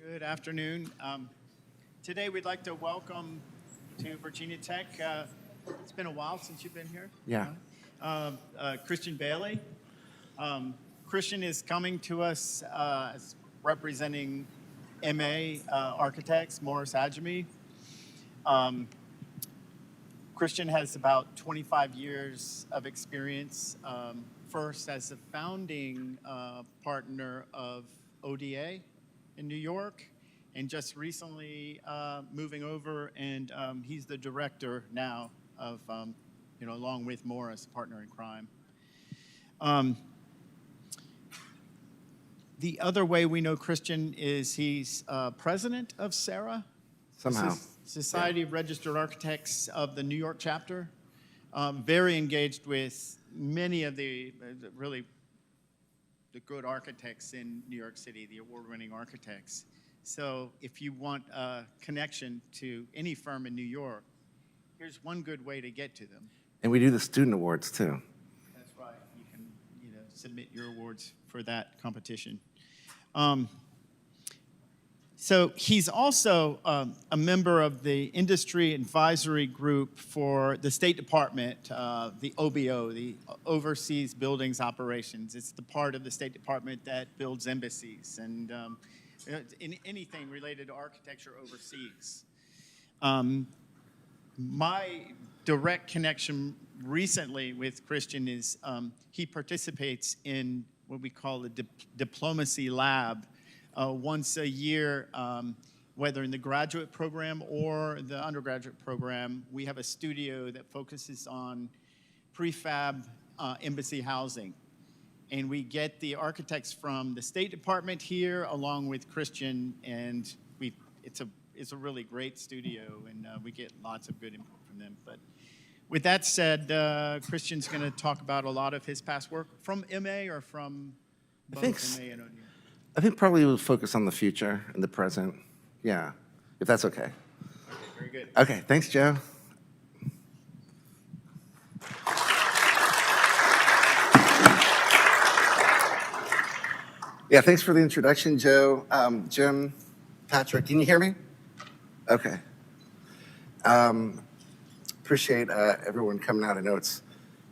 Good afternoon. Today we'd like to welcome to Virginia Tech. It's been a while since you've been here. Yeah. Christian Bailey. Christian is coming to us as representing MA Architects, Morris Adjemi. Christian has about 25 years of experience, first as the founding partner of ODA in New York, and just recently moving over, and he's the director now of, along with Morris, partner in crime. The other way we know Christian is he's president of SARA. Somehow. Society of Registered Architects of the New York chapter. Very engaged with many of the good architects in New York City, the award-winning architects. So if you want a connection to any firm in New York, here's one good way to get to them. And we do the student awards too. That's right. You can, submit your awards for that competition. So he's also a member of the industry advisory group for the State Department, the OBO, the Overseas Buildings Operations. It's the part of the State Department that builds embassies and in anything related to architecture overseas. My direct connection recently with Christian is he participates in what we call the Diplomacy Lab. Once a year, whether in the graduate program or the undergraduate program, we have a studio that focuses on prefab embassy housing. And we get the architects from the State Department here along with Christian, and it's a really great studio, and we get lots of good input from them. But with that said, Christian's going to talk about a lot of his past work from MA or from both MA and ODA. I think probably we'll focus on the future and the present. Yeah, if that's okay. Okay, very good. Okay, thanks, Joe. Yeah, thanks for the introduction, Joe. Jim, Patrick, can you hear me? Okay. Appreciate everyone coming out. I know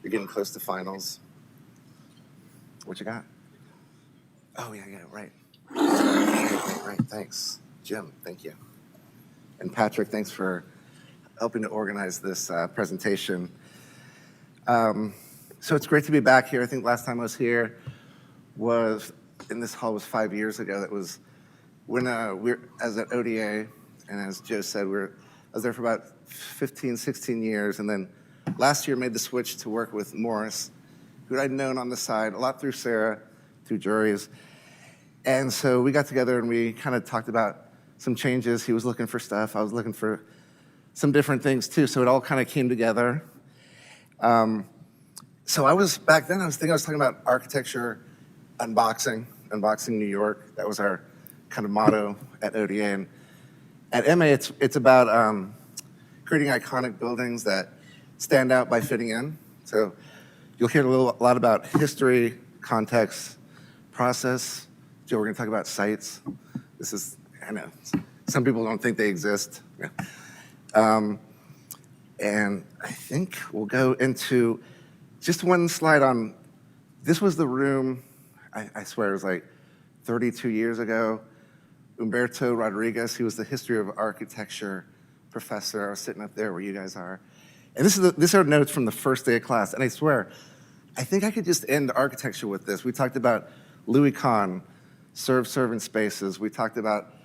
you're getting close to finals. What you got? Oh, yeah, right. Right, thanks. Jim, thank you. And Patrick, thanks for helping to organize this presentation. So it's great to be back here. I think last time I was here was, in this hall was 5 years ago. That was when we're, as at ODA, and as Joe said, I was there for about 15, 16 years, and then last year made the switch to work with Morris, who I'd known on the side, a lot through Sarah, through juries. And so we got together and we kind of talked about some changes. He was looking for stuff. I was looking for some different things too. So it all kind of came together. So back then I was talking about architecture unboxing New York. That was our kind of motto at ODA. And at MA, it's about creating iconic buildings that stand out by fitting in. So you'll hear a lot about history, context, process. Joe, we're going to talk about sites. I know, some people don't think they exist. Yeah. And I think we'll go into just one slide on, this was the room, I swear it was like 32 years ago. Humberto Rodriguez, he was the history of architecture professor. I was sitting up there where you guys are. And these are notes from the first day of class. And I swear, I think I could just end architecture with this. We talked about Louis Kahn, servant spaces. We talked about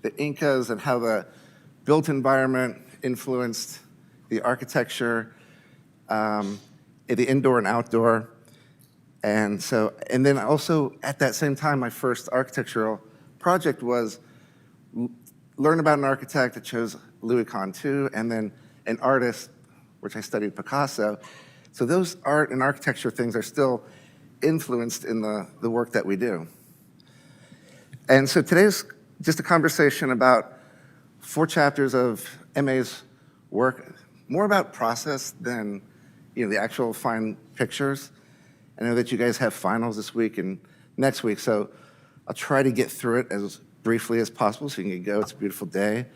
the Incas and how the built environment influenced the architecture, the indoor and outdoor. And then also at that same time, my first architectural project was learn about an architect that chose Louis Kahn too, and then an artist, which I studied Picasso. So those art and architecture things are still influenced in the work that we do. And so today's just a conversation about 4 chapters of MA's work, more about process than the actual fine pictures. I know that you guys have finals this week and next week, so I'll try to get through it as briefly as possible so you can go. It's a beautiful day.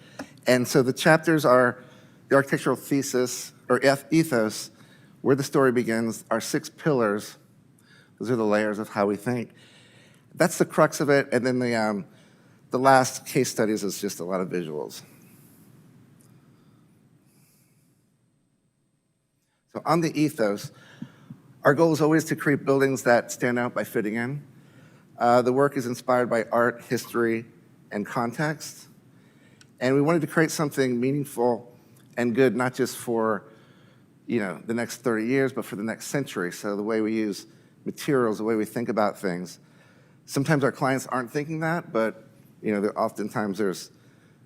And so the chapters are the architectural thesis or ethos, where the story begins, our 6 pillars. Those are the layers of how we think. That's the crux of it. And then the last case studies is just a lot of visuals. So on the ethos, our goal is always to create buildings that stand out by fitting in. The work is inspired by art, history, and context. And we wanted to create something meaningful and good, not just for the next 30 years, but for the next century. So the way we use materials, the way we think about things. Sometimes our clients aren't thinking that, but oftentimes there's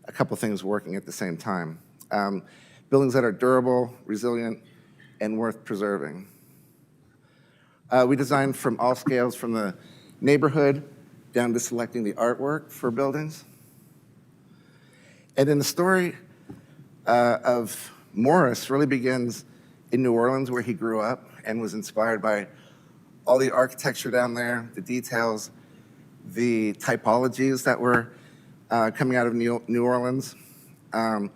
a couple things working at the same time. Buildings that are durable, resilient, and worth preserving. We designed from all scales, from the neighborhood down to selecting the artwork for buildings. And then the story of Morris really begins in New Orleans, where he grew up and was inspired by all the architecture down there, the details, the typologies that were coming out of New Orleans, and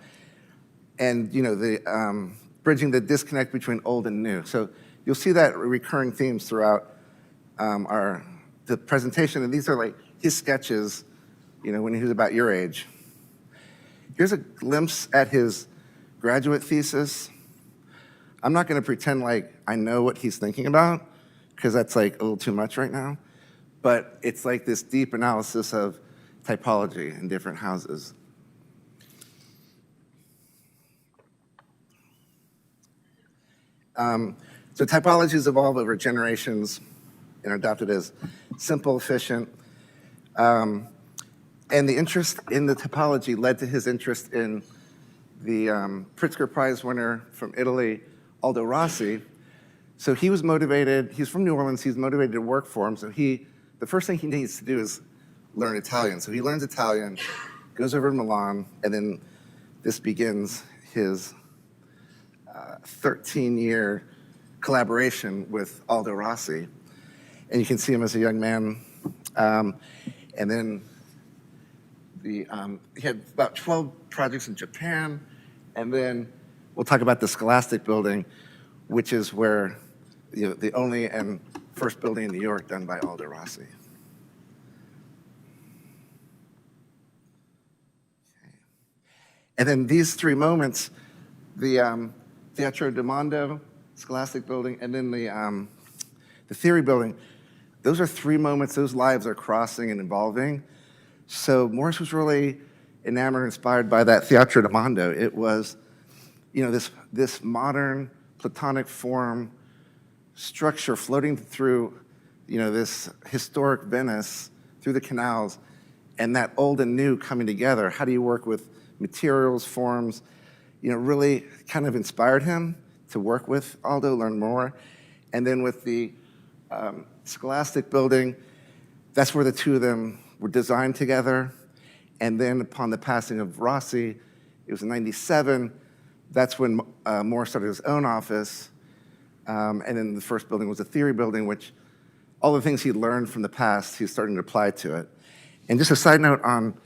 the bridging the disconnect between old and new. So you'll see that recurring themes throughout the presentation, and these are like his sketches, when he was about your age. Here's a glimpse at his graduate thesis. I'm not going to pretend like I know what he's thinking about, because that's like a little too much right now. But it's like this deep analysis of typology in different houses. So typologies evolve over generations and are adopted as simple, efficient. And the interest in the typology led to his interest in the Pritzker Prize winner from Italy, Aldo Rossi. So he was motivated, he's from New Orleans, he's motivated to work for him. So the first thing he needs to do is learn Italian. So he learns Italian, goes over to Milan, and then this begins his 13-year collaboration with Aldo Rossi. And you can see him as a young man. And then he had about 12 projects in Japan. And then we'll talk about the Scholastic Building, which is where the only and first building in New York done by Aldo Rossi. Okay. And then these 3 moments, the Teatro del Mondo, Scholastic Building, and then the Theory Building, those are 3 moments, those lives are crossing and evolving. So Morris was really enamored and inspired by that Teatro del Mondo. It was, this modern Platonic form structure floating through, this historic Venice, through the canals, and that old and new coming together. How do you work with materials, forms? Really kind of inspired him to work with Aldo, learn more. And then with the Scholastic Building, that's where the 2 of them were designed together. And then upon the passing of Rossi, it was in '97, that's when Morris started his own office. And then the first building was the Theory Building, which all the things he learned from the past, he's starting to apply to it. And just a side note on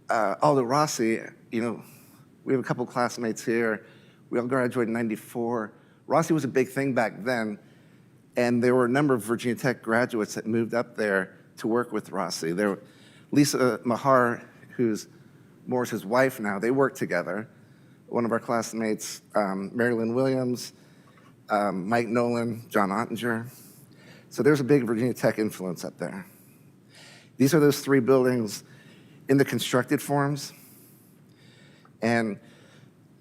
Aldo Rossi, we have a couple classmates here. We all graduated in '94. Rossi was a big thing back then, and there were a number of Virginia Tech graduates that moved up there to work with Rossi. There were Lisa Mahar, who's Morris's wife now, they worked together. One of our classmates, Marilyn Williams, Mike Nolan, John Ottinger. So there's a big Virginia Tech influence up there. These are those 3 buildings in the constructed forms. And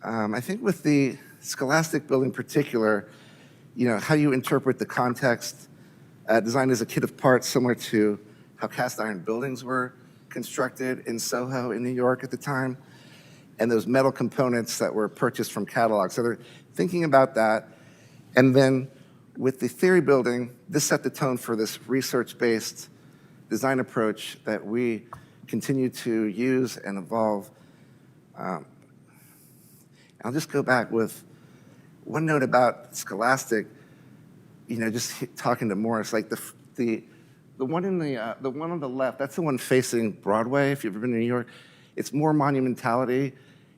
I think with the Scholastic Building in particular, how you interpret the context, designed as a kit of parts similar to how cast iron buildings were constructed in Soho in New York at the time, and those metal components that were purchased from catalogs. So they're thinking about that. And then with the Theory Building, this set the tone for this research-based design approach that we continue to use and evolve. I'll just go back with one note about Scholastic, just talking to Morris, like the the one on the left, that's the one facing Broadway, if you've ever been to New York. It's more monumentality,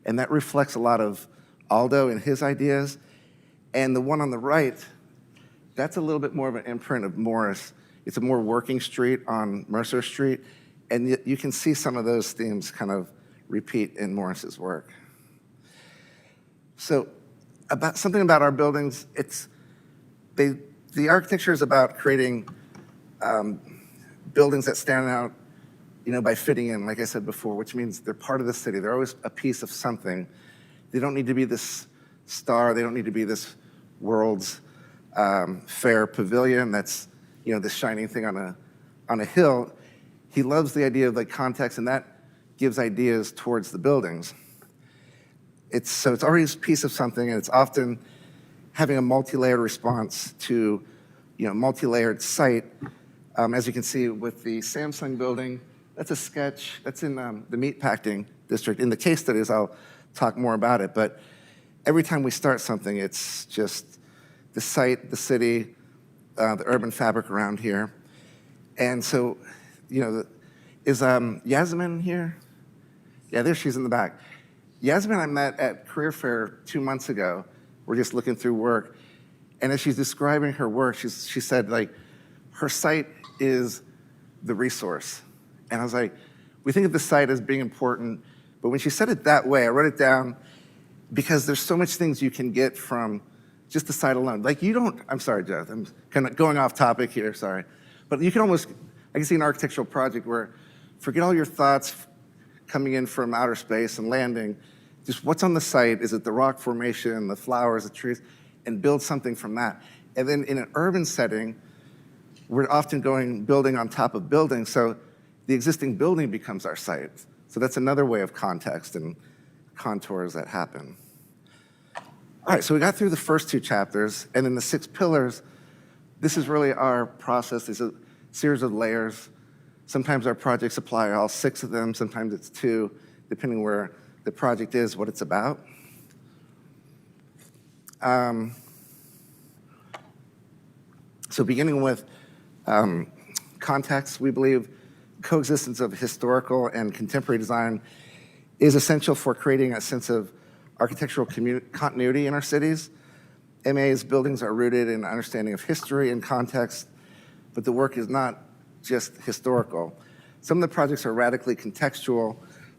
and that reflects a lot of Aldo and his ideas. And the one on the right, that's a little bit more of an imprint of Morris. It's a more working street on Mercer Street, and you can see some of those themes kind of repeat in Morris's work. So something about our buildings, the architecture is about creating buildings that stand out, by fitting in, like I said before, which means they're part of the city. They're always a piece of something. They don't need to be this star. They don't need to be this world's fair pavilion that's, this shining thing on a hill. He loves the idea of like context, and that gives ideas towards the buildings. It's always a piece of something, and it's often having a multi-layered response to, multi-layered site. As you can see with the Samsung building, that's a sketch. That's in the Meatpacking District. In the case studies, I'll talk more about it. But every time we start something, it's just the site, the city, the urban fabric around here. And so, is Yasmin here? Yeah, there she's in the back. Yasmin I met at Career Fair 2 months ago. We're just looking through work. And as she's describing her work, she said, like, her site is the resource. And I was like, we think of the site as being important, but when she said it that way, I wrote it down because there's so much things you can get from just the site alone. Like I'm sorry, Jeff, I'm kind of going off topic here, sorry. But you can almost, I can see an architectural project where forget all your thoughts coming in from outer space and landing, just what's on the site, is it the rock formation, the flowers, the trees, and build something from that. And then in an urban setting, we're often building on top of building, so the existing building becomes our site. So that's another way of context and contours that happen. All right, so we got through the first 2 chapters, and then the 6 pillars, this is really our process. There's a series of layers. Sometimes our projects apply all 6 of them, sometimes it's 2, depending where the project is, what it's about. So beginning with context, we believe coexistence of historical and contemporary design is essential for creating a sense of architectural continuity in our cities. MA's buildings are rooted in understanding of history and context, but the work is not just historical. Some of the projects are radically contextual,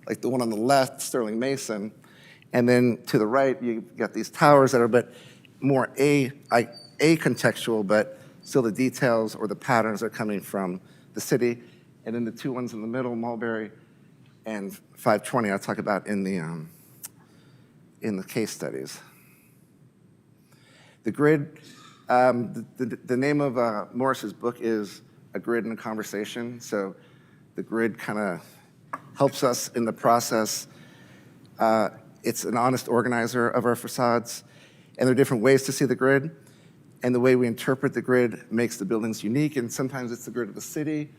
like the one on the left, Sterling Mason, and then to the right, you've got these towers that are but more contextual, but still the details or the patterns are coming from the city. And then the 2 ones in the middle, Mulberry and 520, I'll talk about in the case studies. The grid, the name of Morris's book is A Grid in a Conversation. So the grid kind of helps us in the process. It's an honest organizer of our facades, and there are different ways to see the grid. And the way we interpret the grid makes the buildings unique, and sometimes it's the grid of the city,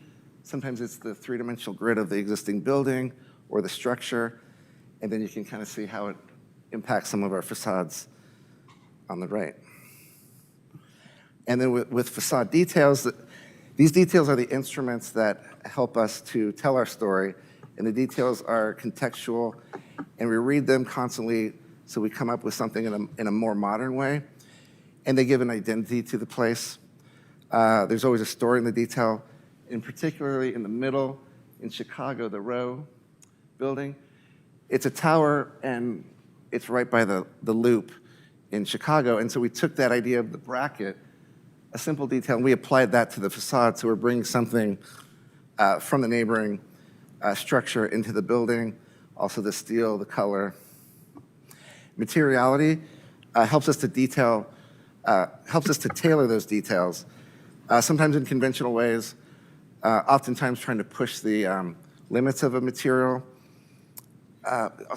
sometimes it's the 3-dimensional grid of the existing building or the structure, and then you can kind of see how it impacts some of our facades on the right. And then with facade details, these details are the instruments that help us to tell our story, and the details are contextual, and we read them constantly so we come up with something in a more modern way, and they give an identity to the place. There's always a story in the detail, and particularly in the middle, in Chicago, the Row building. It's a tower, and it's right by the Loop in Chicago, and so we took that idea of the bracket, a simple detail, and we applied that to the facade, so we're bringing something from the neighboring structure into the building, also the steel, the color. Materiality helps us to tailor those details, sometimes in conventional ways, oftentimes trying to push the limits of a material,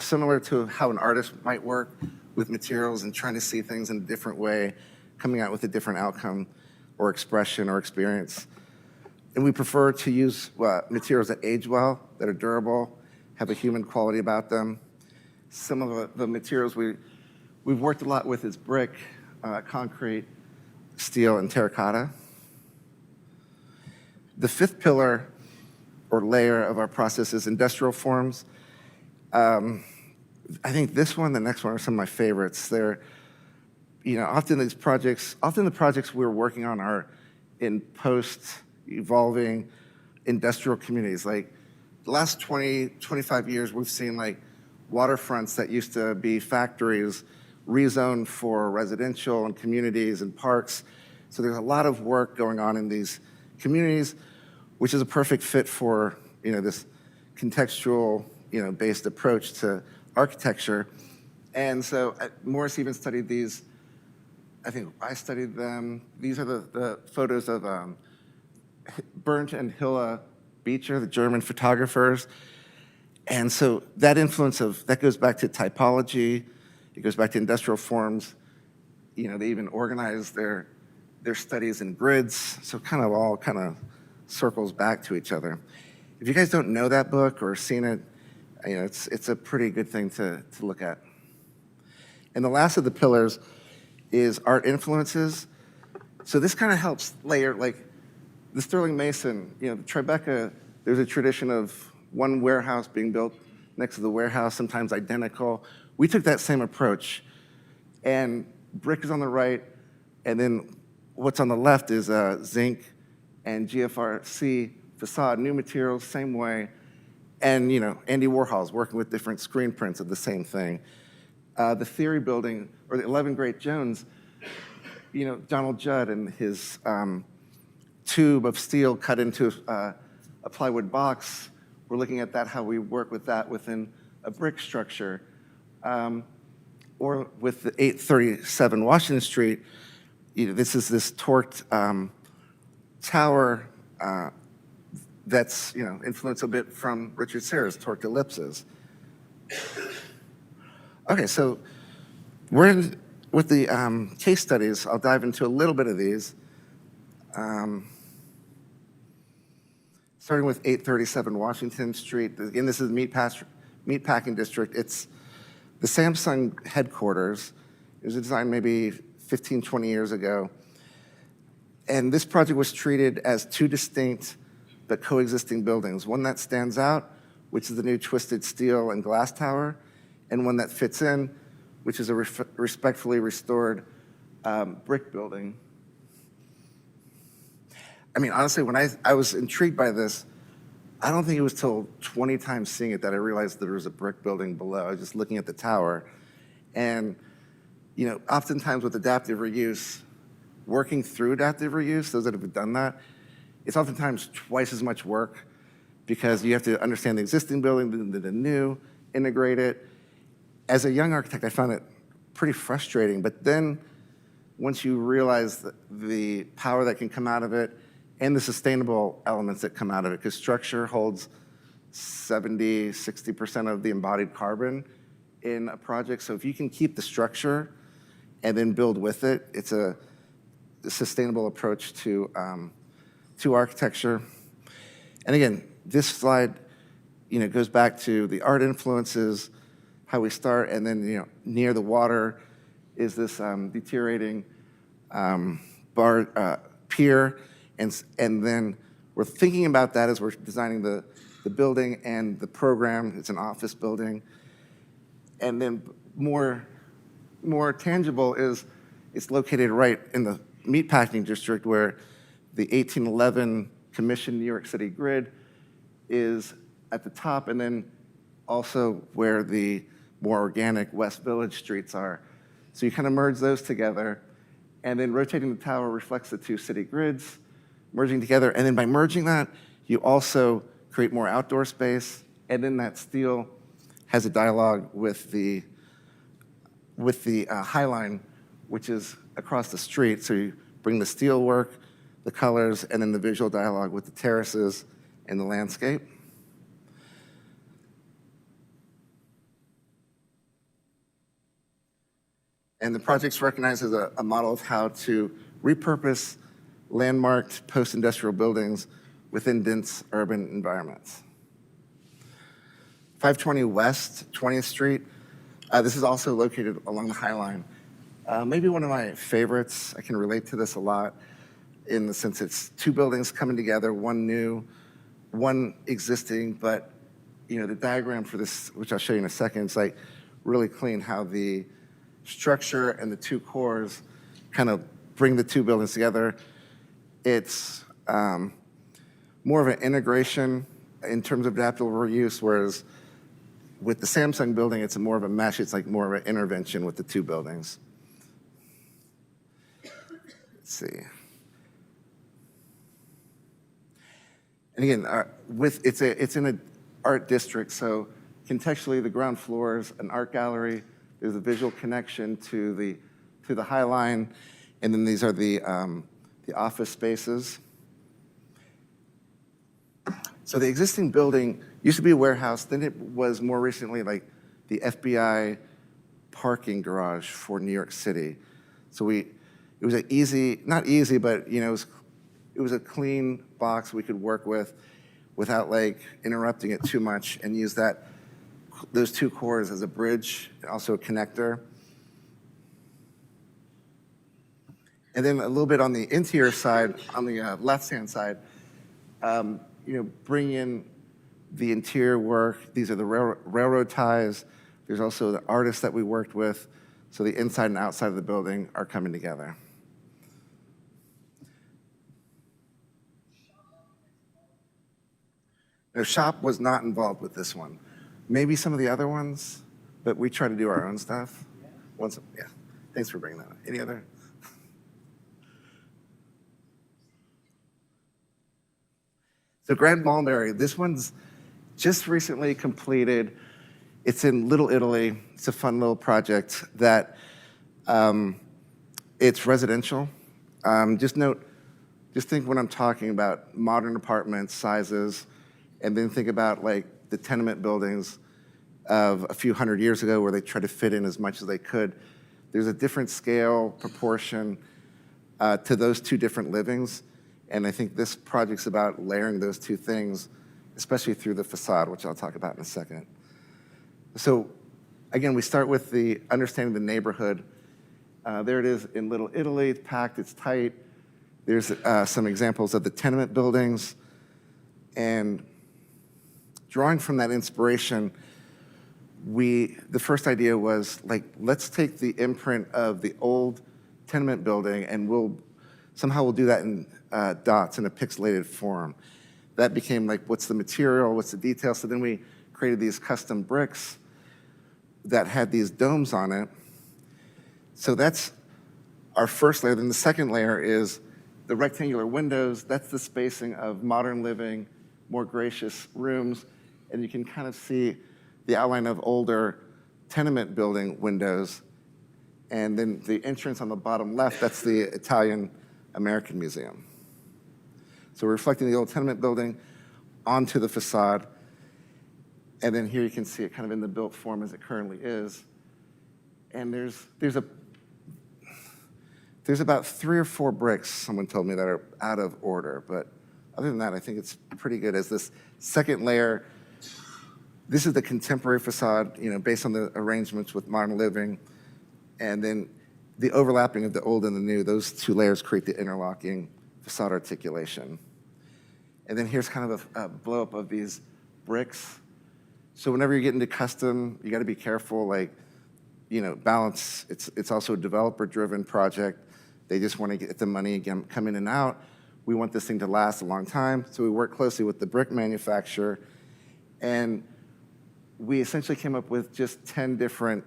similar to how an artist might work with materials and trying to see things in a different way, coming out with a different outcome or expression or experience. And we prefer to use materials that age well, that are durable, have a human quality about them. Some of the materials we've worked a lot with is brick, concrete, steel, and terracotta. The fifth pillar or layer of our process is industrial forms. I think this one, the next one are some of my favorites. They're, often the projects we're working on are in post-evolving industrial communities. Like the last 20, 25 years, we've seen like waterfronts that used to be factories rezoned for residential and communities and parks. So there's a lot of work going on in these communities, which is a perfect fit for, this contextual, based approach to architecture. And so Morris even studied these. I think I studied them. These are the photos of Bernd and Hilla Beecher, the German photographers. And so that that goes back to typology. It goes back to industrial forms. They even organize their studies in grids. So all circles back to each other. If you guys don't know that book or seen it, it's a pretty good thing to look at. And the last of the pillars is art influences. So this kind of helps layer, like the Sterling Mason, the Tribeca, there's a tradition of one warehouse being built next to the warehouse, sometimes identical. We took that same approach. And brick is on the right, and then what's on the left is zinc and GFRC facade, new materials, same way. And, Andy Warhol's working with different screen prints of the same thing. The Theory Building, or the 11 Great Jones, Donald Judd and his tube of steel cut into a plywood box. We're looking at that, how we work with that within a brick structure. Or with the 837 Washington Street, this is this torqued tower that's influenced a bit from Richard Serra's torqued ellipses. Okay, so we're with the case studies. I'll dive into a little bit of these. Starting with 837 Washington Street. Again, this is the Meatpacking District. It's the Samsung headquarters. It was designed maybe 15, 20 years ago. And this project was treated as two distinct but coexisting buildings. One that stands out, which is the new twisted steel and glass tower, and one that fits in, which is a respectfully restored brick building. I mean, honestly, when I was intrigued by this, I don't think it was till 20 times seeing it that I realized there was a brick building below. I was just looking at the tower. And, oftentimes with adaptive reuse, working through adaptive reuse, those that have done that, it's oftentimes twice as much work because you have to understand the existing building, the new, integrate it. As a young architect, I found it pretty frustrating. But then once you realize the power that can come out of it and the sustainable elements that come out of it, because structure holds 70, 60% of the embodied carbon in a project. So if you can keep the structure and then build with it, it's a sustainable approach to architecture. And again, this slide, goes back to the art influences, how we start, and then, near the water is this deteriorating pier, and then we're thinking about that as we're designing the building and the program. It's an office building. And then more tangible is it's located right in the Meatpacking District where the 1811 commissioned New York City grid is at the top, and then also where the more organic West Village streets are. So you kind of merge those together, and then rotating the tower reflects the two city grids, merging together, and then by merging that, you also create more outdoor space, and then that steel has a dialogue with the High Line, which is across the street. So you bring the steel work, the colors, and then the visual dialogue with the terraces and the landscape. And the project's recognized as a model of how to repurpose landmarked post-industrial buildings within dense urban environments. 520 West 20th Street. This is also located along the High Line. Maybe one of my favorites. I can relate to this a lot. in the sense it's two buildings coming together, one new, one existing, but the diagram for this, which I'll show you in a second, is like really clean how the structure and the two cores kind of bring the two buildings together. It's more of an integration in terms of adaptable reuse, whereas with the Samsung building, it's more of a mesh. It's like more of an intervention with the two buildings. Let's see. And again, it's in an art district, so contextually, the ground floor is an art gallery. There's a visual connection to the High Line, and then these are the office spaces. So the existing building used to be a warehouse. Then it was more recently like the FBI parking garage for New York City. So it was an easy, not easy, but it was a clean box we could work with without like interrupting it too much, and use those two cores as a bridge and also a connector. And then a little bit on the interior side, on the left-hand side, bring in the interior work. These are the railroad ties. There's also the artists that we worked with. So the inside and outside of the building are coming together. No, shop was not involved with this one. Maybe some of the other ones, but we try to do our own stuff. Yeah. Thanks for bringing that up. Any other? So Grand Mulberry, this one's just recently completed. It's in Little Italy. It's a fun little project that it's residential. Just think when I'm talking about modern apartment sizes, and then think about like the tenement buildings of a few hundred years ago where they tried to fit in as much as they could. There's a different scale, proportion to those two different livings. And I think this project's about layering those two things, especially through the facade, which I'll talk about in a second. So again, we start with the understanding the neighborhood. There it is in Little Italy. It's packed, it's tight. There's some examples of the tenement buildings. And drawing from that inspiration, the first idea was like, let's take the imprint of the old tenement building and we'll do that in dots in a pixelated form. That became like, what's the material, what's the detail? So then we created these custom bricks that had these domes on it. So that's our first layer. Then the second layer is the rectangular windows. That's the spacing of modern living, more gracious rooms. And you can kind of see the outline of older tenement building windows. And then the entrance on the bottom left, that's the Italian American Museum. So we're reflecting the old tenement building onto the facade. And then here you can see it kind of in the built form as it currently is. And there's about 3 or 4 bricks, someone told me, that are out of order. But other than that, I think it's pretty good. As this second layer, this is the contemporary facade, based on the arrangements with modern living. And then the overlapping of the old and the new, those two layers create the interlocking facade articulation. And then here's kind of a blow up of these bricks. So whenever you get into custom, you got to be careful, balance. It's also a developer-driven project. They just want to get the money again, come in and out. We want this thing to last a long time. So we work closely with the brick manufacturer, and we essentially came up with just 10 different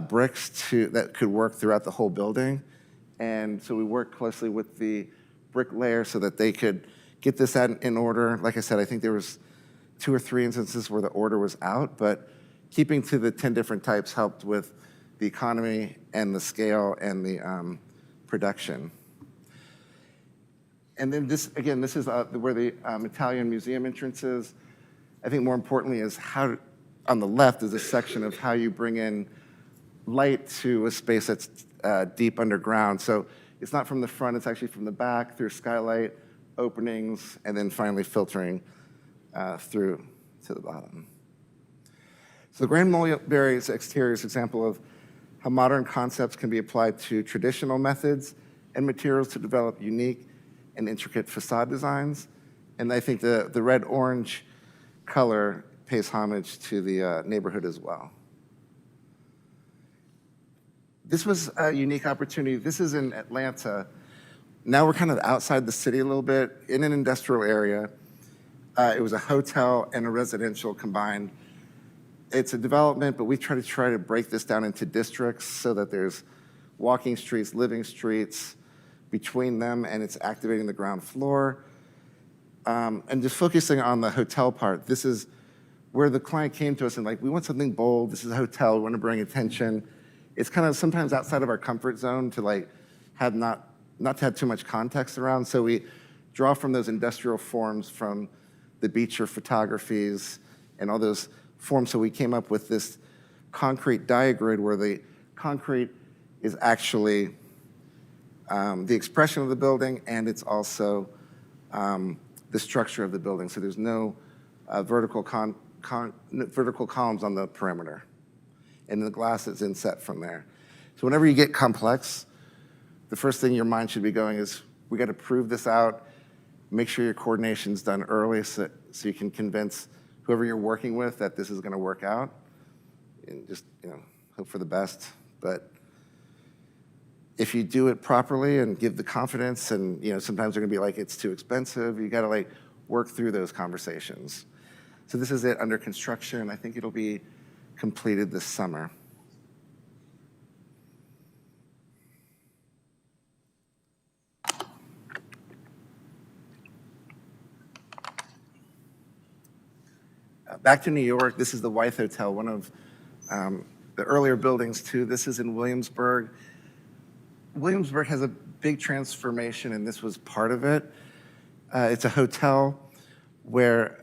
bricks that could work throughout the whole building. And so we worked closely with the bricklayer so that they could get this in order. Like I said, I think there was 2 or 3 instances where the order was out, but keeping to the 10 different types helped with the economy and the scale and the production. And then this is where the Italian Museum entrance is. I think more importantly is how, on the left is a section of how you bring in light to a space that's deep underground. So it's not from the front, it's actually from the back through skylight, openings, and then finally filtering through to the bottom. So the Grand Mulberry's exterior is an example of how modern concepts can be applied to traditional methods and materials to develop unique and intricate facade designs. And I think the red-orange color pays homage to the neighborhood as well. This was a unique opportunity. This is in Atlanta. Now we're kind of outside the city a little bit, in an industrial area. It was a hotel and a residential combined. It's a development, but we try to break this down into districts so that there's walking streets, living streets between them, and it's activating the ground floor. And just focusing on the hotel part, this is where the client came to us and like, we want something bold. This is a hotel, we want to bring attention. It's kind of sometimes outside of our comfort zone to like have not to have too much context around. So we draw from those industrial forms from the Beecher photographies and all those forms. So we came up with this concrete diagrid where the concrete is actually the expression of the building, and it's also the structure of the building. So there's no vertical columns on the perimeter. And the glass is inset from there. So whenever you get complex, the first thing your mind should be going is, we got to prove this out, make sure your coordination's done early so you can convince whoever you're working with that this is going to work out, and just, hope for the best. But if you do it properly and give the confidence, and sometimes they're going to be like, it's too expensive, you got to like work through those conversations. So this is it under construction. I think it'll be completed this summer. Back to New York, this is the Wythe Hotel, one of the earlier buildings too. This is in Williamsburg. Williamsburg has a big transformation, and this was part of it. It's a hotel where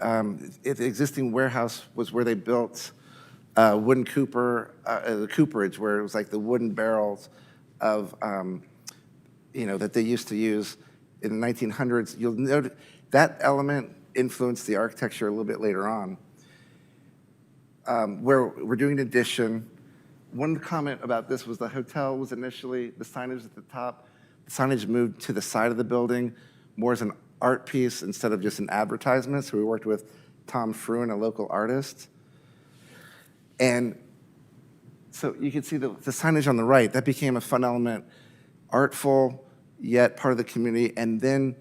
the existing warehouse was where they built wooden the cooperage, where it was like the wooden barrels of, that they used to use in the 1900s. You'll note that element influenced the architecture a little bit later on. Where we're doing an addition. One comment about this was the hotel was initially, the signage at the top, the signage moved to the side of the building more as an art piece instead of just an advertisement. So we worked with Tom Fruin, a local artist. And so you can see the signage on the right, that became a fun element, artful, yet part of the community. And then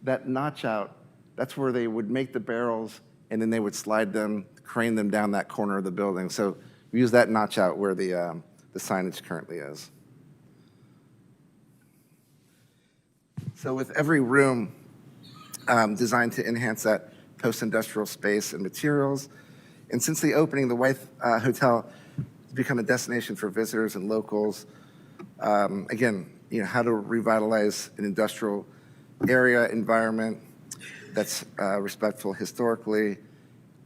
that notch out, that's where they would make the barrels, and then they would slide them, crane them down that corner of the building. So we use that notch out where the signage currently is. So with every room designed to enhance that post-industrial space and materials. And since the opening, the Wythe Hotel has become a destination for visitors and locals. Again, how to revitalize an industrial area environment that's respectful historically,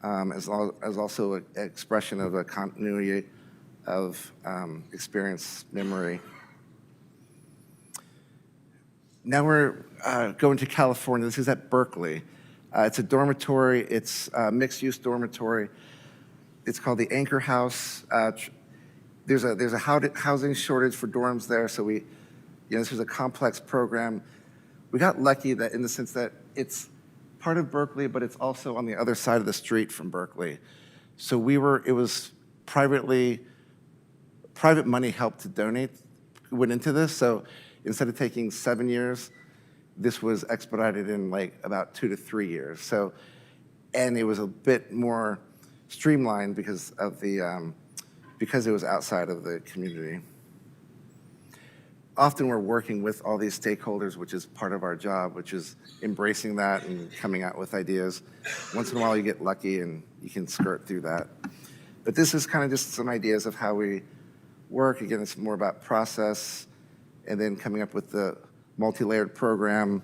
as also an expression of a continuity of experience, memory. Now we're going to California. This is at Berkeley. It's a dormitory. It's a mixed-use dormitory. It's called the Anchor House. There's a housing shortage for dorms there, so this was a complex program. We got lucky that in the sense that it's part of Berkeley, but it's also on the other side of the street from Berkeley. So it was private money helped to donate, went into this. So instead of taking 7 years, this was expedited in like about 2 to 3 years. So, and it was a bit more streamlined because it was outside of the community. Often we're working with all these stakeholders, which is part of our job, which is embracing that and coming out with ideas. Once in a while you get lucky and you can skirt through that. But this is kind of just some ideas of how we work. Again, it's more about process and then coming up with the multi-layered program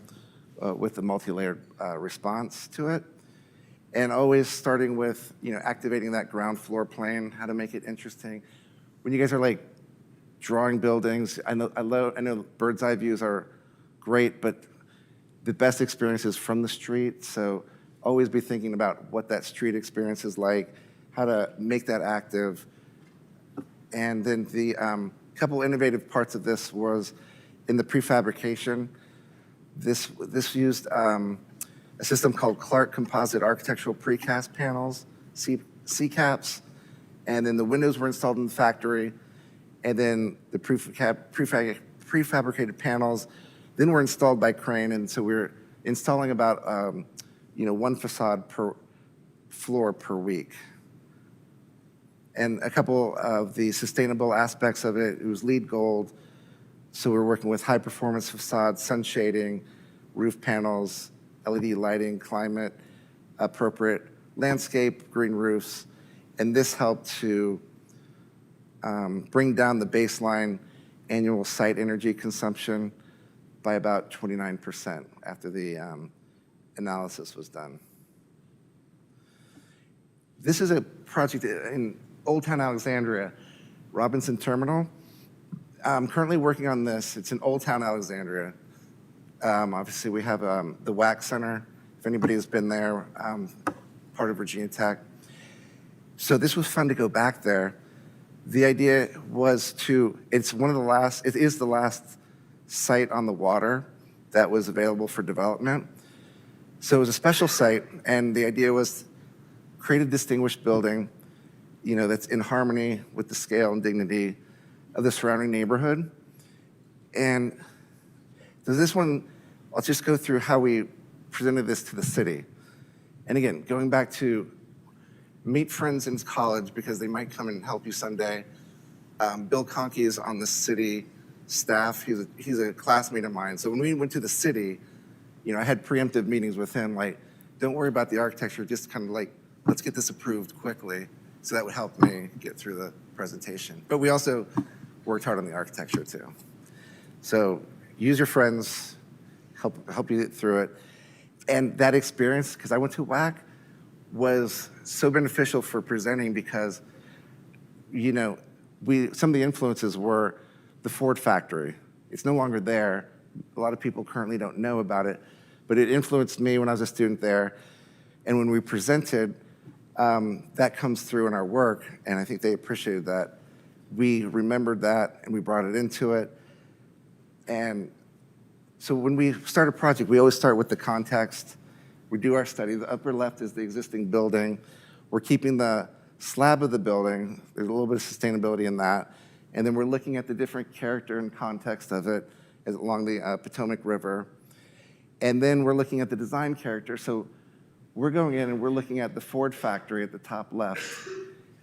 with the multi-layered response to it. And always starting with, activating that ground floor plane, how to make it interesting. When you guys are like drawing buildings, I know bird's eye views are great, but the best experience is from the street. So always be thinking about what that street experience is like, how to make that active. And then the couple innovative parts of this was in the prefabrication. This used a system called Clark Composite Architectural Precast Panels, CCAPs, and then the windows were installed in the factory, and then the prefabricated panels then were installed by crane, and so we were installing about one facade per floor per week. And a couple of the sustainable aspects of it, it was LEED Gold, so we're working with high performance facades, sun shading, roof panels, LED lighting, climate appropriate landscape, green roofs, and this helped to bring down the baseline annual site energy consumption by about 29% after the analysis was done. This is a project in Old Town Alexandria, Robinson Terminal. I'm currently working on this. It's in Old Town Alexandria. Obviously, we have the WAC Center, if anybody has been there, part of Virginia Tech. So this was fun to go back there. The idea was it is the last site on the water that was available for development. So it was a special site, and the idea was create a distinguished building, that's in harmony with the scale and dignity of the surrounding neighborhood. And so this one, I'll just go through how we presented this to the city. And again, going back to meet friends in college because they might come and help you someday. Bill Conkey is on the city staff. He's a classmate of mine. So when we went to the city, I had preemptive meetings with him, like, don't worry about the architecture, just kind of like, let's get this approved quickly. So that would help me get through the presentation. But we also worked hard on the architecture too. So use your friends, help you get through it. And that experience, because I went to WAC, was so beneficial for presenting because, some of the influences were the Ford factory. It's no longer there. A lot of people currently don't know about it, but it influenced me when I was a student there. And when we presented, that comes through in our work, and I think they appreciated that. We remembered that, and we brought it into it. And so when we start a project, we always start with the context. We do our study. The upper left is the existing building. We're keeping the slab of the building. There's a little bit of sustainability in that. And then we're looking at the different character and context of it along the Potomac River. And then we're looking at the design character. So we're going in and we're looking at the Ford factory at the top left.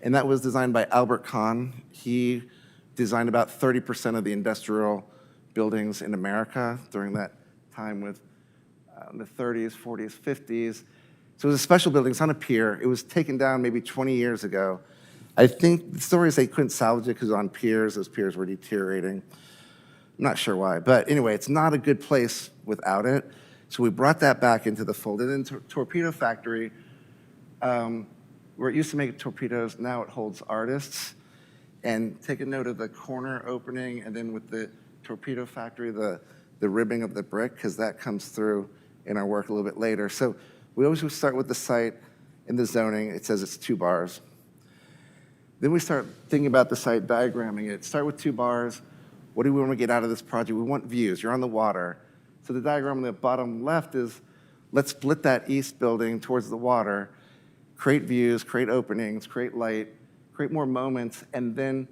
And that was designed by Albert Kahn. He designed about 30% of the industrial buildings in America during that time with the 30s, 40s, 50s. So it was a special building. It's on a pier. It was taken down maybe 20 years ago. I think the story is they couldn't salvage it because on piers, those piers were deteriorating. I'm not sure why. But anyway, it's not a good place without it. So we brought that back into the fold. And then Torpedo Factory, where it used to make torpedoes, now it holds artists. And take a note of the corner opening, and then with the Torpedo Factory, the ribbing of the brick, because that comes through in our work a little bit later. So we always start with the site and the zoning. It says it's 2 bars. Then we start thinking about the site, diagramming it. Start with 2 bars. What do we want to get out of this project? We want views. You're on the water. So the diagram on the bottom left is, let's split that east building towards the water, create views, create openings, create light, create more moments. And then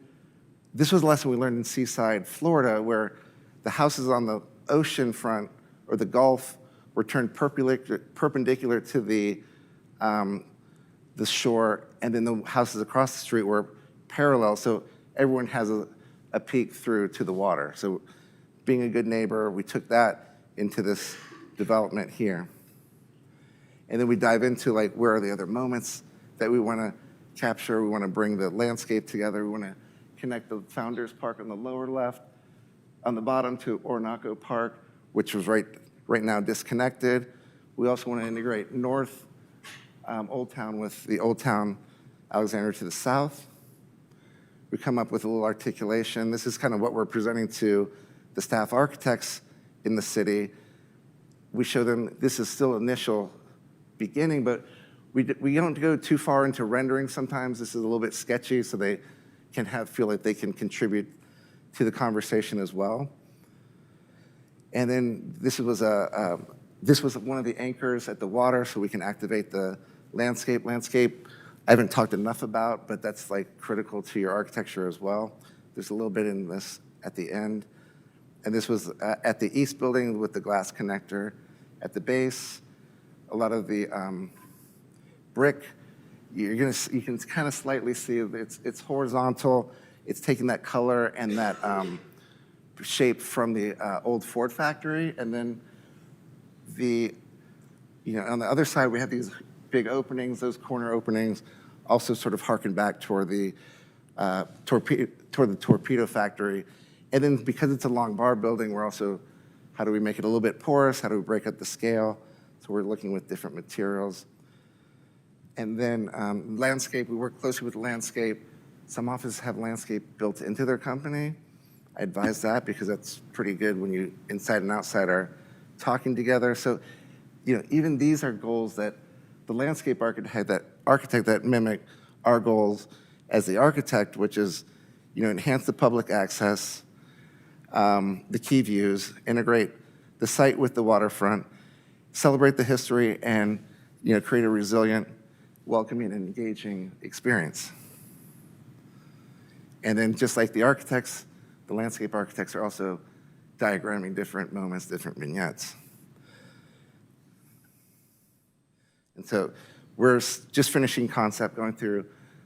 this was a lesson we learned in Seaside, Florida, where the houses on the ocean front or the Gulf were turned perpendicular to the shore, and then the houses across the street were parallel, so everyone has a peek through to the water. So being a good neighbor, we took that into this development here. And then we dive into, like, where are the other moments that we want to capture? We want to bring the landscape together. We want to connect the Founders Park on the lower left, on the bottom to Orinoco Park, which was right now disconnected. We also want to integrate North Old Town with the Old Town Alexandria to the south. We come up with a little articulation. This is kind of what we're presenting to the staff architects in the city. We show them this is still initial beginning, but we don't go too far into rendering sometimes. This is a little bit sketchy, so they can feel like they can contribute to the conversation as well. And then this was one of the anchors at the water, so we can activate the landscape. Landscape, I haven't talked enough about, but that's like critical to your architecture as well. There's a little bit in this at the end. And this was at the east building with the glass connector. At the base, a lot of the brick, you can kind of slightly see it's horizontal. It's taking that color and that shape from the old Ford factory. And then on the other side, we have these big openings. Those corner openings also sort of harken back toward the torpedo factory. And then because it's a long bar building, we're also, how do we make it a little bit porous? How do we break up the scale? So we're looking with different materials. And then landscape, we work closely with landscape. Some offices have landscape built into their company. I advise that because that's pretty good when you inside and outside are talking together. So, even these are goals that the landscape architect that mimic our goals as the architect, which is, enhance the public access, the key views, integrate the site with the waterfront, celebrate the history, and create a resilient, welcoming, and engaging experience. And then just like the architects, the landscape architects are also diagramming different moments, different vignettes. And so we're just finishing concept, going through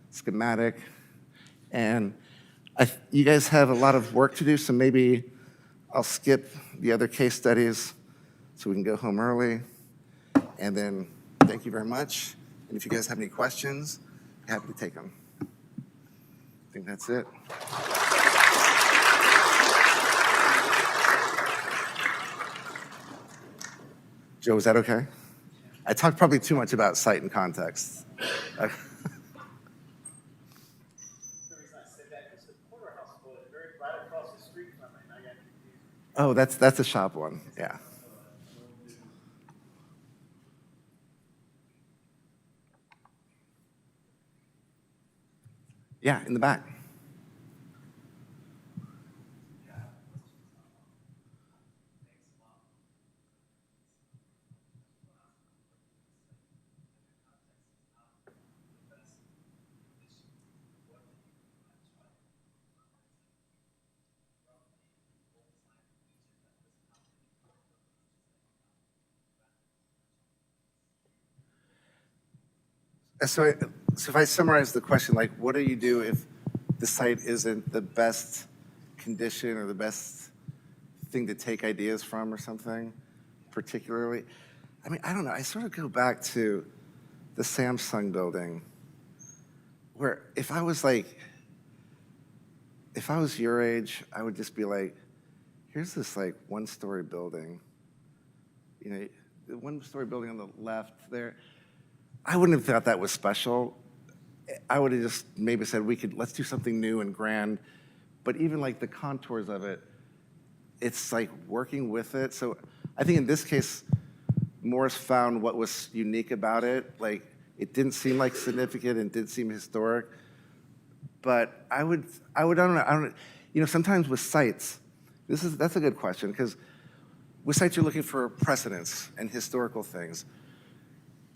schematic, and you guys have a lot of work to do, so maybe I'll skip the other case studies so we can go home early. And then thank you very much. And if you guys have any questions, I'm happy to take them. I think that's it. Joe, is that okay? I talked probably too much about site and context. The reason I said that is the Porterhouse was right across the street from it, and I got confused. Oh, that's a shop one, yeah. Yeah, in the back. So if I summarize the question, like, what do you do if the site isn't the best condition or the best thing to take ideas from or something, particularly? I mean, I don't know. I sort of go back to the Samsung building, where if I was your age, I would just be like, here's this like one-story building, the one-story building on the left there. I wouldn't have thought that was special. I would have just maybe said let's do something new and grand. But even like the contours of it, it's like working with it. So I think in this case, Morris found what was unique about it. Like it didn't seem like significant and didn't seem historic. But I don't know. Sometimes with sites, that's a good question, because with sites you're looking for precedents and historical things.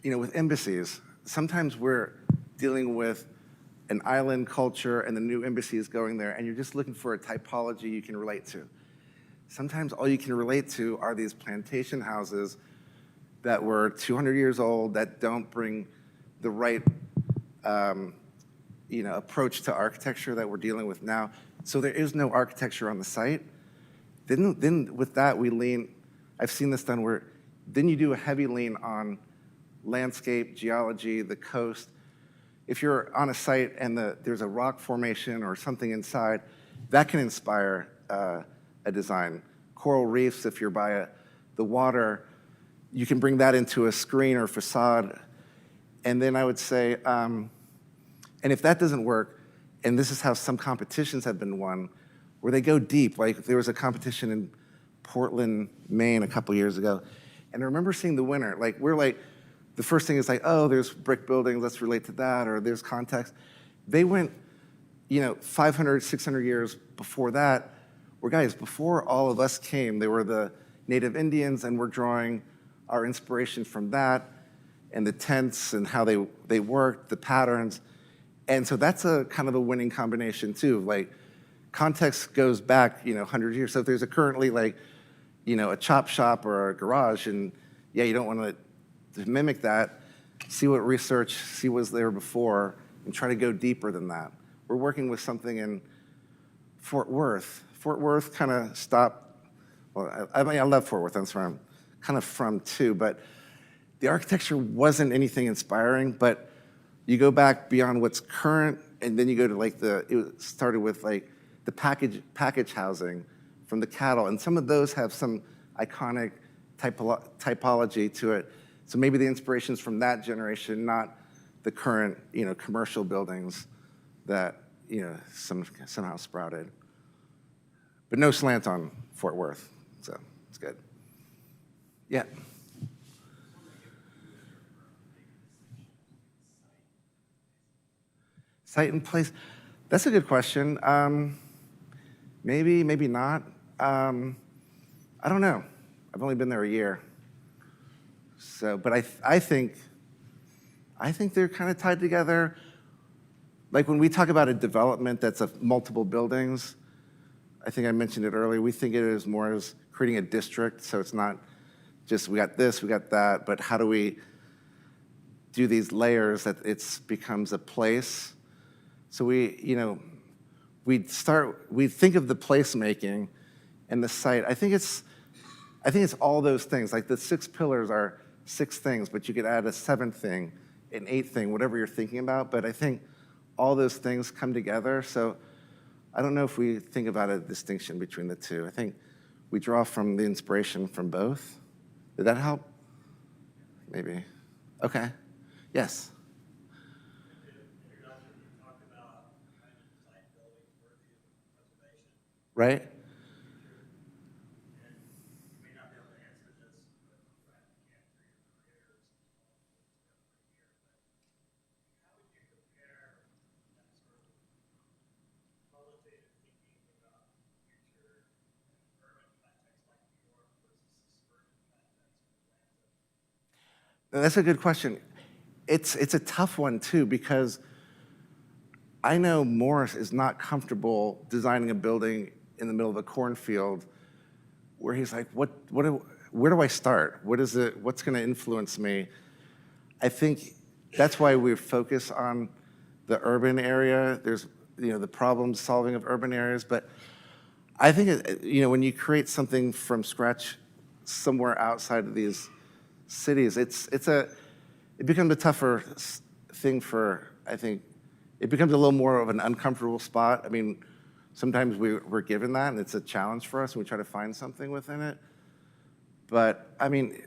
With embassies, sometimes we're dealing with an island culture and the new embassy is going there, and you're just looking for a typology you can relate to. Sometimes all you can relate to are these plantation houses that were 200 years old that don't bring the right approach to architecture that we're dealing with now. So there is no architecture on the site. Then with that, I've seen this done where then you do a heavy lean on landscape, geology, the coast. If you're on a site and there's a rock formation or something inside, that can inspire a design. Coral reefs, if you're by the water, you can bring that into a screen or facade. And then I would say, and if that doesn't work, and this is how some competitions have been won, where they go deep. Like there was a competition in Portland, Maine a couple years ago, and I remember seeing the winner. The first thing is like, oh, there's brick buildings, let's relate to that, or there's context. They went, 500, 600 years before that, where guys, before all of us came, they were the Native Indians, and we're drawing our inspiration from that and the tents and how they worked, the patterns. And so that's a kind of a winning combination too. Like context goes back, 100 years. So if there's currently like, a chop shop or a garage, and yeah, you don't want to mimic that, see what research, see what was there before, and try to go deeper than that. We're working with something in Fort Worth. Fort Worth kind of stopped, well, I mean, I love Fort Worth, that's where I'm kind of from too, but the architecture wasn't anything inspiring, but you go back beyond what's current, and then you go to like it started with like the package housing from the cattle, and some of those have some iconic typology to it. So maybe the inspiration's from that generation, not the current, commercial buildings that, somehow sprouted. But no slant on Fort Worth, so it's good. Yeah. Site and place, that's a good question. Maybe, maybe not. I don't know. I've only been there a year. So, but I think they're kind of tied together. Like when we talk about a development that's of multiple buildings, I think I mentioned it earlier, we think it is more as creating a district, so it's not just we got this, we got that, but how do we do these layers that it becomes a place? So we think of the placemaking and the site. I think it's all those things. Like the 6 pillars are 6 things, but you could add a 7th thing, an 8th thing, whatever you're thinking about. But I think all those things come together. So I don't know if we think about a distinction between the two. I think we draw from the inspiration from both. Did that help? Maybe. Okay. Yes. Right? That's a good question. It's a tough one too, because I know Morris is not comfortable designing a building in the middle of a cornfield where he's like, where do I start? What is it? What's going to influence me? I think that's why we focus on the urban area. There's, the problem solving of urban areas, but I think, when you create something from scratch somewhere outside of these cities, it becomes a tougher thing for, I think, it becomes a little more of an uncomfortable spot. I mean, sometimes we're given that, and it's a challenge for us, and we try to find something within it. But, I mean,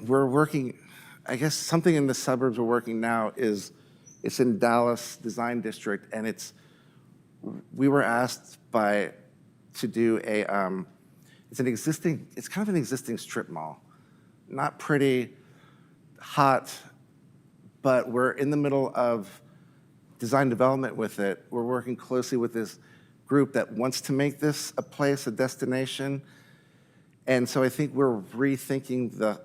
we're working, I guess something in the suburbs we're working now is, it's in Dallas Design District, and we were asked to do it's kind of an existing strip mall. Not pretty, hot, but we're in the middle of design development with it. We're working closely with this group that wants to make this a place, a destination. And so I think we're rethinking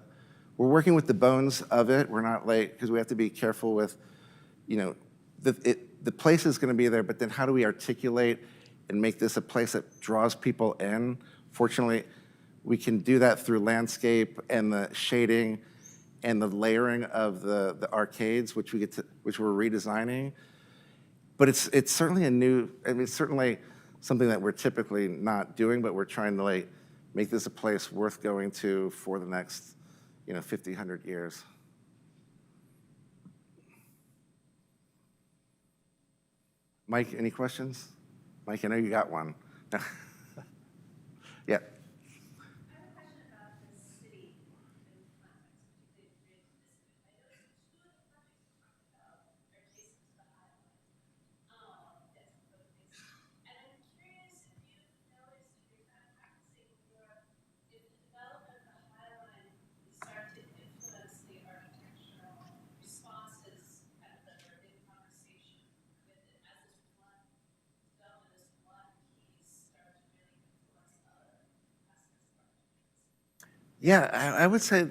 we're working with the bones of it. We're not late, because we have to be careful with, the place is gonna be there, but then how do we articulate and make this a place that draws people in? Fortunately, we can do that through landscape and the shading and the layering of the arcades, which we're redesigning. But it's certainly it's certainly something that we're typically not doing, but we're trying to make this a place worth going to for the next 50, 100 years. Mike, any questions? Mike, I know you got one. Yeah. Yeah, I would say,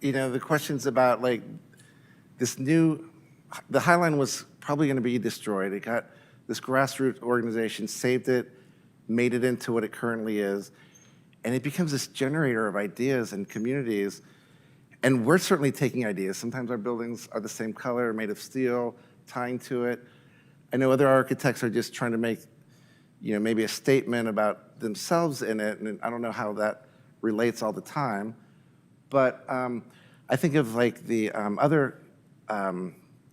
the questions about like this new, the High Line was probably going to be destroyed. It got this grassroots organization, saved it, made it into what it currently is, and it becomes this generator of ideas and communities. And we're certainly taking ideas. Sometimes our buildings are the same color, made of steel, tying to it. I know other architects are just trying to make, maybe a statement about themselves in it, and I don't know how that relates all the time. But I think of like the other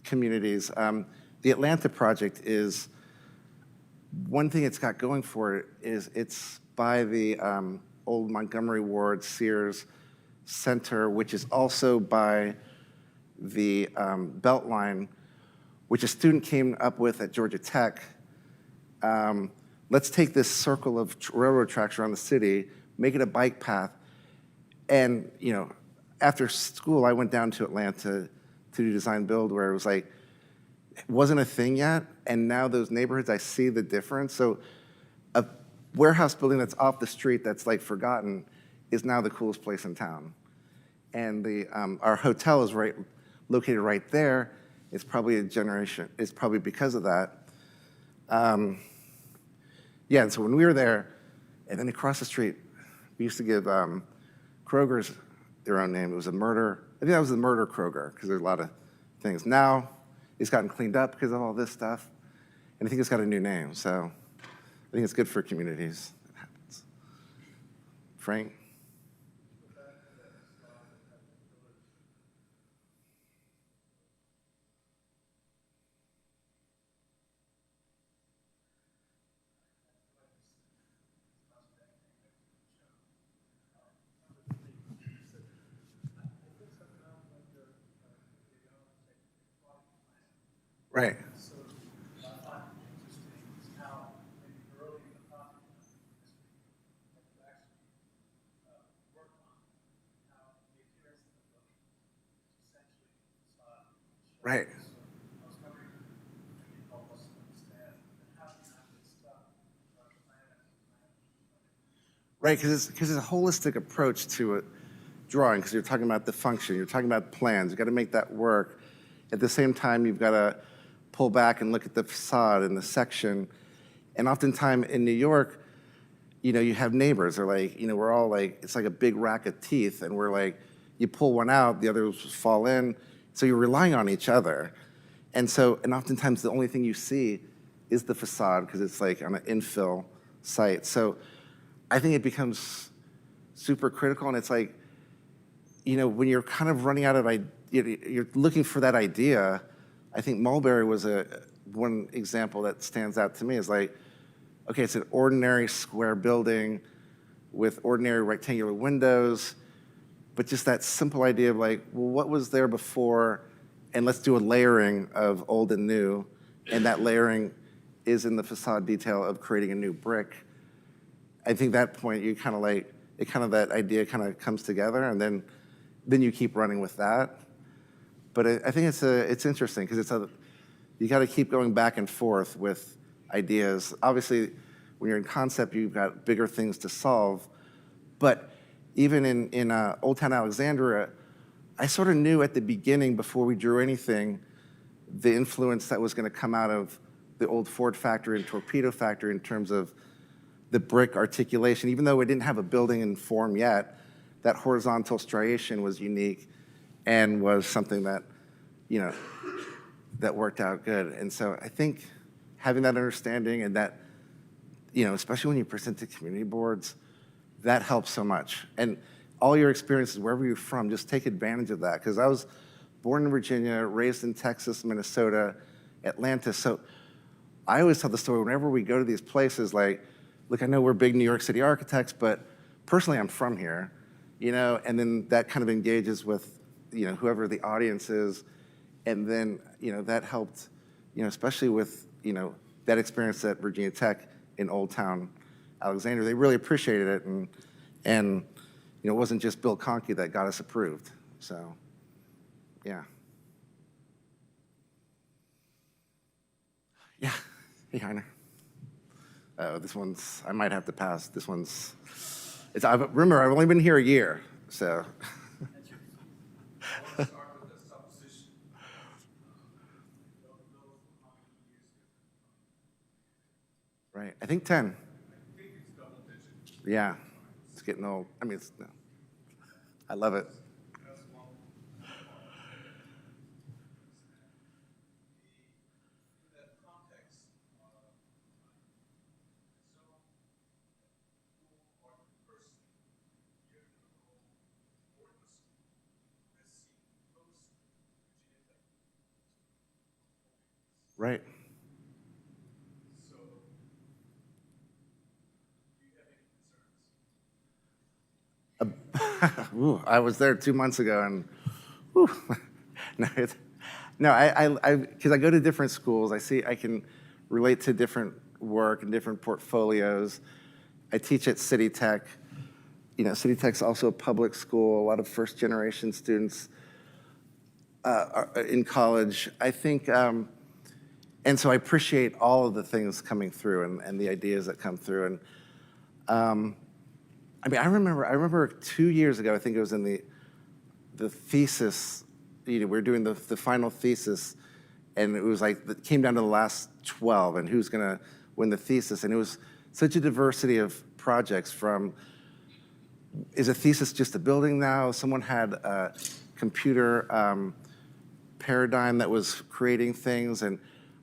communities. The Atlanta project is, one thing it's got going for it is it's by the old Montgomery Ward Sears Center, which is also by the Beltline, which a student came up with at Georgia Tech. Let's take this circle of railroad tracks around the city, make it a bike path. And, after school, I went down to Atlanta to do design build, where it was like, it wasn't a thing yet. And now those neighborhoods, I see the difference. So a warehouse building that's off the street that's like forgotten is now the coolest place in town. And our hotel is located right there. It's probably it's probably because of that. Yeah, and so when we were there, and then across the street, we used to give Kroger's their own name. It was a murder, I think that was the murder Kroger, because there's a lot of things. Now, it's gotten cleaned up because of all this stuff, and I think it's got a new name, so I think it's good for communities. It happens. Frank? Right. Right. Right, because it's a holistic approach to drawing, because you're talking about the function, you're talking about plans, you've got to make that work. At the same time, you've got to pull back and look at the facade and the section. And oftentimes in New York, you have neighbors. They're like, we're all like, it's like a big rack of teeth, and we're like, you pull one out, the others fall in. So you're relying on each other. And oftentimes the only thing you see is the facade, because it's like on an infill site. So I think it becomes super critical, and it's like, when you're kind of running out of you're looking for that idea. I think Mulberry was one example that stands out to me, is like, okay, it's an ordinary square building with ordinary rectangular windows, but just that simple idea of like, well, what was there before, and let's do a layering of old and new, and that layering is in the facade detail of creating a new brick. I think that point, you kind of like, that idea kind of comes together, and then you keep running with that. But I think it's interesting, because you got to keep going back and forth with ideas. Obviously, when you're in concept, you've got bigger things to solve. But even in Old Town Alexandria, I sort of knew at the beginning, before we drew anything, the influence that was going to come out of the old Ford factory and torpedo factory in terms of the brick articulation. Even though it didn't have a building in form yet, that horizontal striation was unique and was something that, that worked out good. And so I think having that understanding, and that, especially when you present to community boards, that helps so much. And all your experiences, wherever you're from, just take advantage of that. Because I was born in Virginia, raised in Texas, Minnesota, Atlanta. So I always tell the story whenever we go to these places, like, look, I know we're big New York City architects, but personally I'm from here, and then that kind of engages with, whoever the audience is. And then, that helped, especially with, that experience at Virginia Tech in Old Town Alexandria. They really appreciated it, and it wasn't just Bill Conkey that got us approved. So, yeah. Yeah. Hey, Heiner. This one's, I might have to pass. This one's, Remember, I've only been here a year, so. Right, I think 10. Yeah, it's getting old. I mean, no. I love it. Right. Ooh, I was there 2 months ago, and whew, no, because I go to different schools. I can relate to different work and different portfolios. I teach at City Tech. City Tech's also a public school. A lot of first-generation students are in college. I think, and so I appreciate all of the things coming through and the ideas that come through. And I mean, I remember 2 years ago, I think it was in the thesis, we were doing the final thesis, and it was like, it came down to the last 12 and who's gonna win the thesis. And it was such a diversity of projects from, is a thesis just a building now? Someone had a computer paradigm that was creating things. And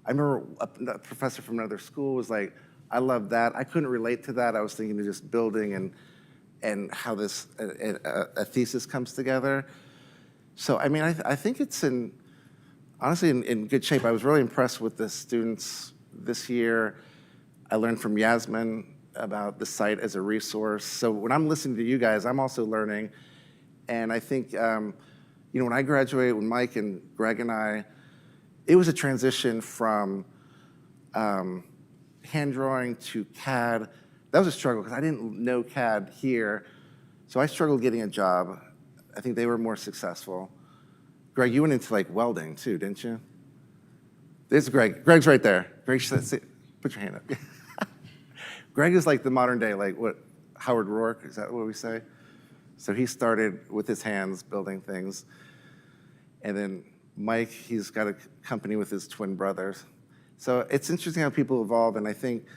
I remember a professor from another school was like, I love that. I couldn't relate to that. I was thinking of just building and how this a thesis comes together. So I mean, I think it's honestly in good shape. I was really impressed with the students this year. I learned from Yasmin about the site as a resource. So when I'm listening to you guys, I'm also learning. And I think when I graduated, when Mike and Greg and I, it was a transition from hand drawing to CAD. That was a struggle because I didn't know CAD here. So I struggled getting a job. I think they were more successful. Greg, you went into like welding too, didn't you? There's Greg. Greg's right there. Greg, put your hand up. Greg is like the modern day, like what, Howard Rourke, is that what we say? So he started with his hands building things. And then Mike, he's got a company with his twin brothers. So it's interesting how people evolve, and I think,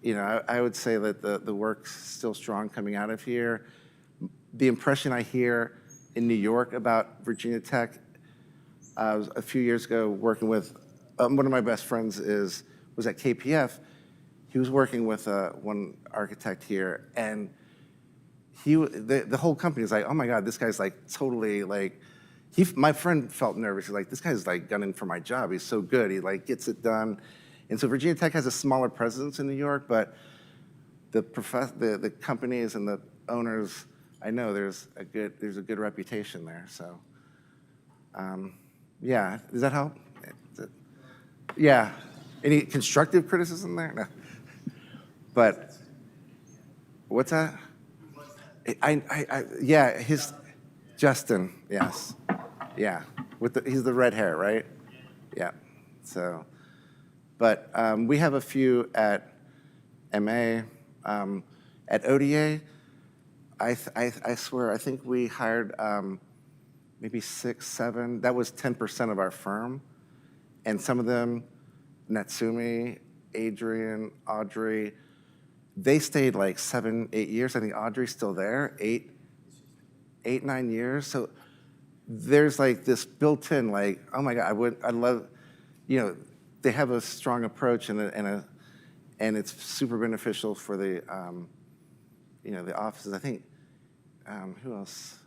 I would say that the work's still strong coming out of here. The impression I hear in New York about Virginia Tech, was a few years ago working with, one of my best friends was at KPF. He was working with one architect here, and the whole company was like, oh my God, this guy's like totally like, my friend felt nervous. He's like, this guy's like gunning for my job. He's so good. He like gets it done. And so Virginia Tech has a smaller presence in New York, but the companies and the owners, I know there's a good reputation there. So, yeah, does that help? Yeah. Any constructive criticism there? No. But what's that? Yeah, Justin, yes. Yeah, he's the red hair, right? Yeah, so, but we have a few at MA. At ODA, I swear, I think we hired maybe 6, 7. That was 10% of our firm. And some of them, Natsumi, Adrian, Audrey, they stayed like 7, 8 years. I think Audrey's still there, 8, 9 years. So there's like this built-in, like, oh my God, I love, they have a strong approach and it's super beneficial for the, the offices. I think, who else?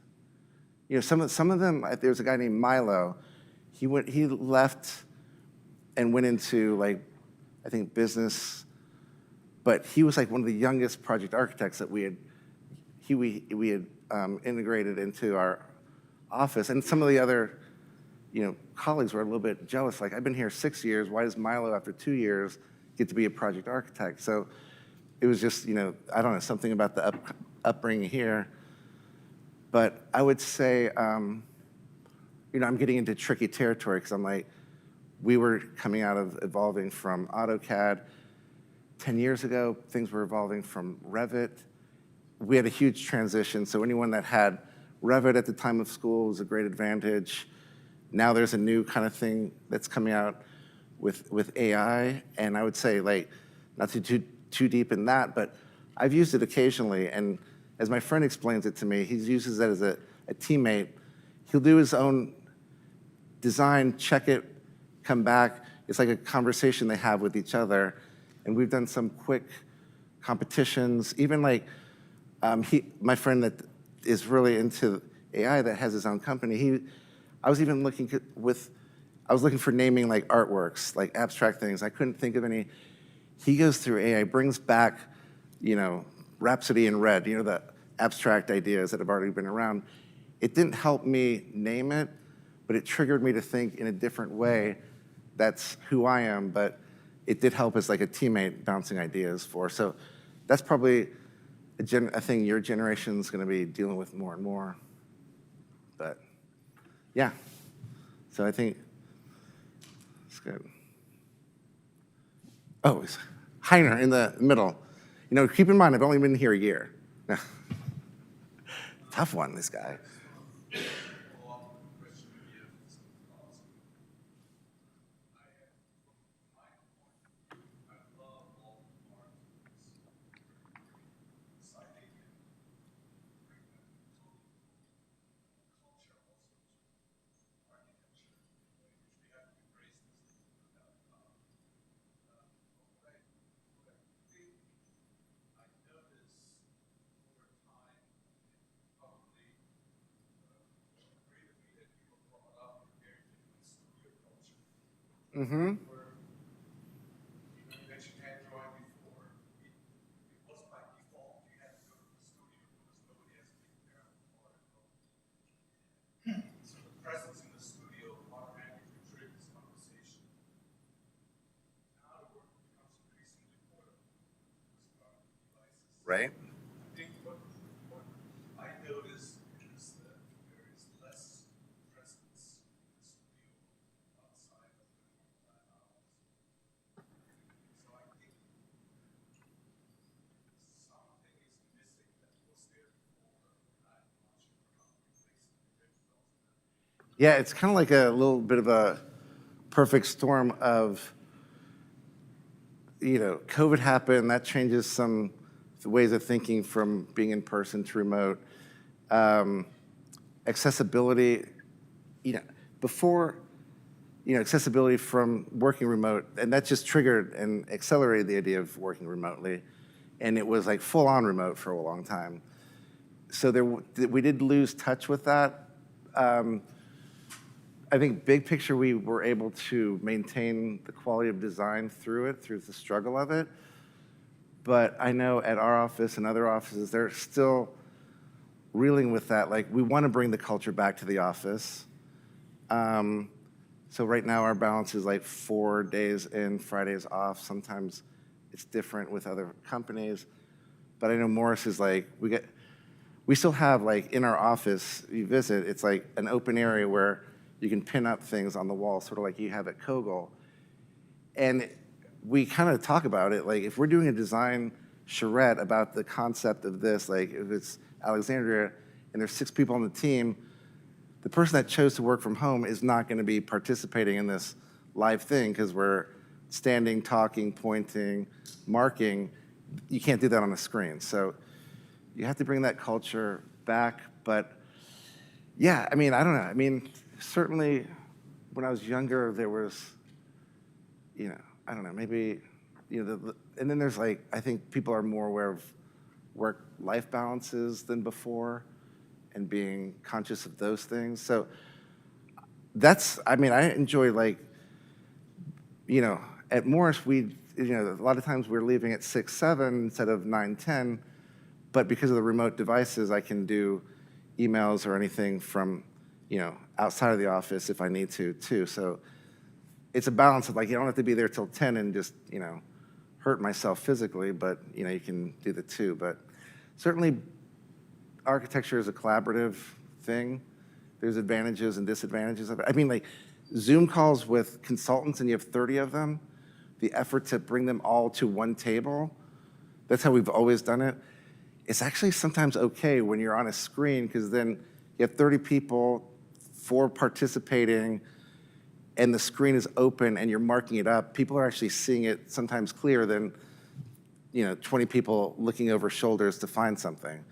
Some of them. There was a guy named Milo. He left and went into like, I think business, but he was like one of the youngest project architects that we had integrated into our office. And some of the other, colleagues were a little bit jealous. Like, I've been here 6 years. Why does Milo, after 2 years, get to be a project architect? So it was just, I don't know, something about the upbringing here. But I would say, I'm getting into tricky territory because I'm like, we were coming out of evolving from AutoCAD. 10 years ago, things were evolving from Revit. we had a huge transition. So anyone that had Revit at the time of school was a great advantage. Now there's a new kind of thing that's coming out with AI, and I would say, like, not too deep in that, but I've used it occasionally, and as my friend explains it to me, he uses it as a teammate. He'll do his own design, check it, come back. It's like a conversation they have with each other, and we've done some quick competitions, even like my friend that is really into AI that has his own company, I was looking for naming like artworks, like abstract things. I couldn't think of any. He goes through AI, brings back, Rhapsody in Red, the abstract ideas that have already been around. It didn't help me name it, but it triggered me to think in a different way. That's who I am, but it did help as like a teammate bouncing ideas for. So that's probably a thing your generation's gonna be dealing with more and more. But yeah, so I think it's good. Oh, it's Heiner in the middle. Keep in mind, I've only been here a year. Tough one, this guy. Mm-hmm. Right? Yeah, it's kind of like a little bit of a perfect storm of, COVID happened, that changes some ways of thinking from being in person to remote. Accessibility, before, accessibility from working remote, and that just triggered and accelerated the idea of working remotely. And it was like full on remote for a long time. So we did lose touch with that. I think big picture, we were able to maintain the quality of design through the struggle of it. But I know at our office and other offices, they're still reeling with that. Like, we want to bring the culture back to the office. So right now our balance is like 4 days in, Fridays off. Sometimes it's different with other companies. But I know Morris is like, we still have, like, in our office, you visit, it's like an open area where you can pin up things on the wall, sort of like you have at Kogel. And we kind of talk about it, like, if we're doing a design charrette about the concept of this, like if it's Alexandria and there's 6 people on the team, the person that chose to work from home is not going to be participating in this live thing because we're standing, talking, pointing, marking. You can't do that on a screen. So you have to bring that culture back. But yeah, I mean, I don't know. I mean, certainly when I was younger, there was, I don't know, maybe, and then there's like, I think people are more aware of work-life balances than before and being conscious of those things. So I enjoy, like, at Morris, a lot of times we're leaving at 6, 7 instead of 9, 10, but because of the remote devices, I can do emails or anything from, outside of the office if I need to, too. So it's a balance of, like, you don't have to be there till 10 and just, hurt myself physically, but, you can do the two. But certainly architecture is a collaborative thing. There's advantages and disadvantages of it. I mean, like, Zoom calls with consultants and you have 30 of them, the effort to bring them all to one table, that's how we've always done it. it's actually sometimes okay when you're on a screen, because then you have 30 people, 4 participating, and the screen is open and you're marking it up. People are actually seeing it sometimes clearer than 20 people looking over shoulders to find something.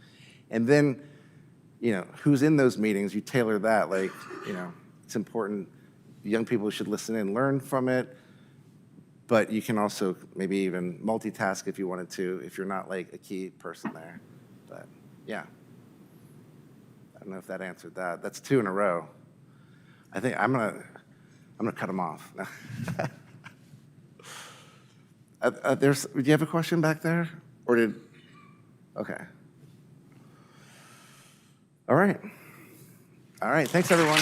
And then, who's in those meetings, you tailor that. Like, it's important. Young people should listen and learn from it, but you can also maybe even multitask if you wanted to, if you're not like a key person there. But yeah, I don't know if that answered that. That's 2 in a row. I think I'm gonna cut them off. Do you have a question back there? Okay. All right. Thanks everyone.